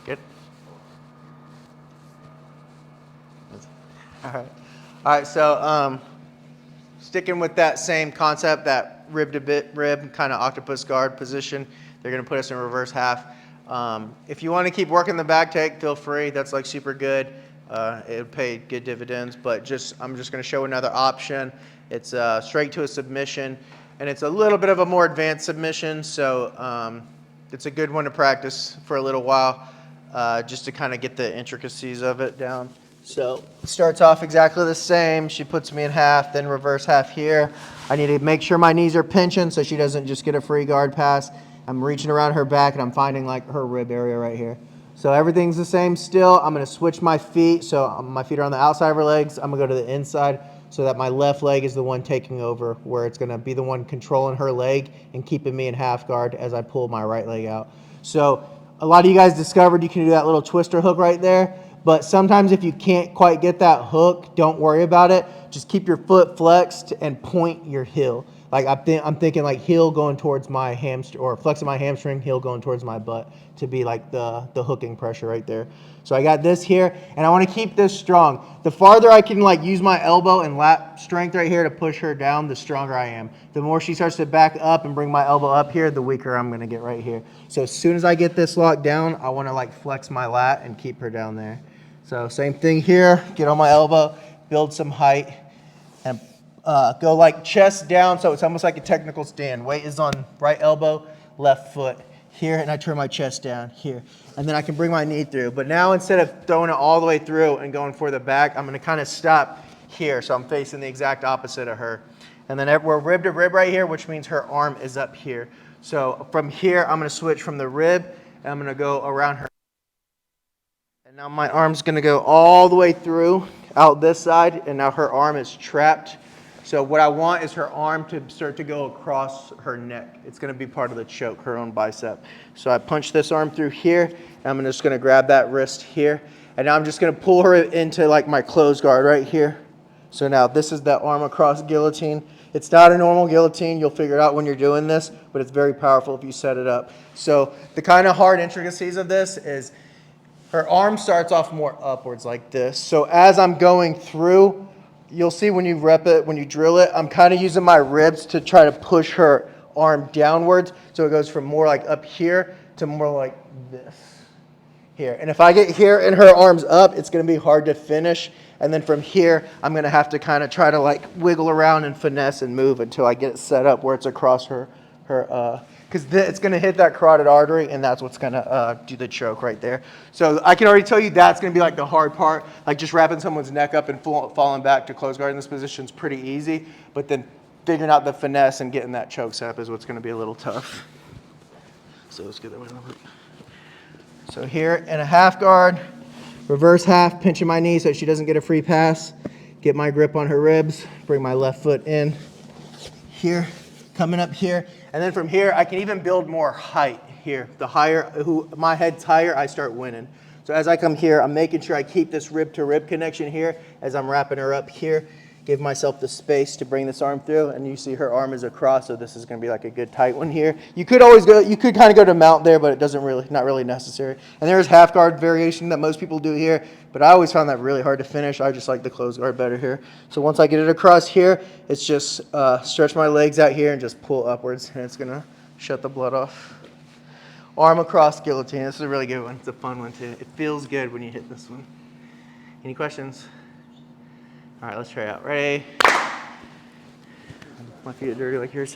Good. All right. All right, so sticking with that same concept, that rib to bit rib kind of octopus guard position, they're going to put us in reverse half. If you want to keep working the back take, feel free. That's like super good. It'll pay good dividends, but I'm just going to show another option. It's straight to a submission, and it's a little bit of a more advanced submission, so it's a good one to practice for a little while, just to kind of get the intricacies of it down. So it starts off exactly the same. She puts me in half, then reverse half here. I need to make sure my knees are pinching so she doesn't just get a free guard pass. I'm reaching around her back and I'm finding like her rib area right here. So everything's the same still. I'm gonna switch my feet. So my feet are on the outside of her legs. I'm gonna go to the inside so that my left leg is the one taking over, where it's gonna be the one controlling her leg and keeping me in half guard as I pull my right leg out. So a lot of you guys discovered you can do that little twister hook right there. But sometimes if you can't quite get that hook, don't worry about it. Just keep your foot flexed and point your heel. Like I'm thinking like heel going towards my hamstring, or flexing my hamstring, heel going towards my butt to be like the hooking pressure right there. So I got this here, and I want to keep this strong. The farther I can like use my elbow and lat strength right here to push her down, the stronger I am. The more she starts to back up and bring my elbow up here, the weaker I'm gonna get right here. So as soon as I get this locked down, I want to like flex my lat and keep her down there. So same thing here, get on my elbow, build some height, and go like chest down, so it's almost like a technical stand. Weight is on right elbow, left foot here, and I turn my chest down here. And then I can bring my knee through. But now instead of throwing it all the way through and going for the back, I'm gonna kind of stop here, so I'm facing the exact opposite of her. And then we're rib to rib right here, which means her arm is up here. So from here, I'm gonna switch from the rib, and I'm gonna go around her. And now my arm's gonna go all the way through out this side, and now her arm is trapped. So what I want is her arm to start to go across her neck. It's gonna be part of the choke, her own bicep. So I punch this arm through here, and I'm just gonna grab that wrist here. And now I'm just gonna pull her into like my close guard right here. So now this is that arm across guillotine. It's not a normal guillotine. You'll figure it out when you're doing this, but it's very powerful if you set it up. So the kind of hard intricacies of this is her arm starts off more upwards like this. So as I'm going through, you'll see when you rep it, when you drill it, I'm kind of using my ribs to try to push her arm downwards. So it goes from more like up here to more like this here. And if I get here and her arm's up, it's going to be hard to finish. And then from here, I'm going to have to kind of try to like wiggle around and finesse and move until I get it set up where it's across her because it's going to hit that carotid artery, and that's what's going to do the choke right there. So I can already tell you that's going to be like the hard part. Like just wrapping someone's neck up and falling back to close guard in this position is pretty easy, but then figuring out the finesse and getting that choke set up is what's going to be a little tough. So let's get that one. So here in a half guard, reverse half, pinching my knee so she doesn't get a free pass. Get my grip on her ribs, bring my left foot in here, coming up here. And then from here, I can even build more height here. The higher, my head's higher, I start winning. So as I come here, I'm making sure I keep this rib to rib connection here as I'm wrapping her up here. Give myself the space to bring this arm through, and you see her arm is across, so this is going to be like a good tight one here. You could kind of go to mount there, but it doesn't really, not really necessary. And there's half guard variation that most people do here, but I always found that really hard to finish. I just like the close guard better here. So once I get it across here, it's just stretch my legs out here and just pull upwards, and it's going to shut the blood off. Arm across guillotine. This is a really good one. It's a fun one too. It feels good when you hit this one. Any questions? All right, let's try it out. Ready? My feet are dirty like yours.